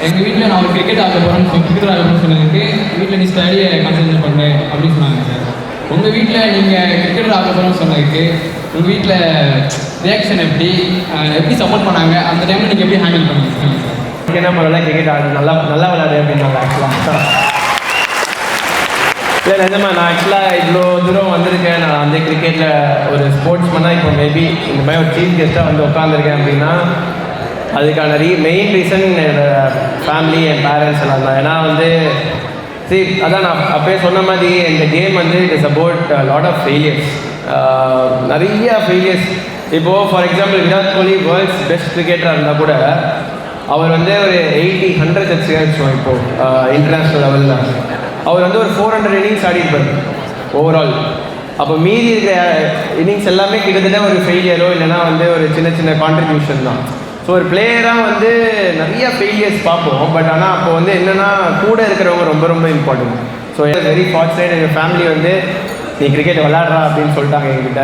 எங்கள் வீட்டில் நான் ஒரு கிரிக்கெட் ஆட போகிறேன்னு கிரிக்கெட் ஆட போகிறேன்னு சொன்னதுக்கு வீட்டில் நீ ஸ்டடியை கான்சன்ட்ரேட் பண்ணு அப்படின்னு சொன்னாங்க சார். உங்கள் வீட்டில் நீங்கள் கிரிக்கெட் ஆட போகிறோன்னு சொன்னதுக்கு உங்கள் வீட்டில் ரியாக்ஷன் எப்படி சப்போர்ட் பண்ணாங்க? அந்த டைமில் நீங்கள் எப்படி ஹேண்டில் பண்ணீங்க சார்? என்ன பண்ணலாம், கிரிக்கெட் ஆடு நல்லா விளையாடு அப்படின்னாங்க. ஆக்சுவலாக இல்லை நிஜமா நான் ஆக்சுவலாக இவ்வளோ தூரம் வந்திருக்கேன். நான் வந்து கிரிக்கெட்டில் ஒரு ஸ்போர்ட்ஸ் மேனாக இப்போ மேபி இந்த மாதிரி ஒரு சீஃப் கெஸ்ட்டாக வந்து உட்காந்துருக்கேன் அப்படின்னா அதுக்கான மெயின் ரீசன் என்னோடய ஃபேமிலி என் பேரண்ட்ஸ் எல்லாம் தான். ஏன்னா வந்து அதான் நான் அப்பயே சொன்ன மாதிரி இந்த கேம் வந்து it is about lot of failures, நிறைய ஃபெயிலியர்ஸ். இப்போது for example Virat Kohli world's best கிரிக்கெட்டராக இருந்தால் கூட அவர் வந்து ஒரு 80-100 வச்சுக்கோம். இப்போது இன்டர்நேஷ்னல் லெவலில் அவர் வந்து ஒரு 400 இன்னிங்ஸ் ஆடிருப்பார் ஓவரால். அப்போ மீதி இருக்கிற இன்னிங்ஸ் எல்லாமே கிட்டத்தட்ட ஒரு ஃபெயிலியரோ இல்லைனா வந்து ஒரு சின்ன சின்ன கான்ட்ரிபியூஷன் தான். ஸோ ஒரு பிளேயராக வந்து நிறைய ஃபெயிலியர்ஸ் பார்ப்போம். பட் ஆனால் அப்போ வந்து என்னென்னா கூட இருக்கிறவங்க ரொம்ப ரொம்ப இம்பார்ட்டன்ட். ஸோ வெரி ஃபார்ச்சுனேட், எங்கள் ஃபேமிலி வந்து நீ கிரிக்கெட் விளையாடுறா அப்படின்னு சொல்லிட்டாங்க என்கிட்ட.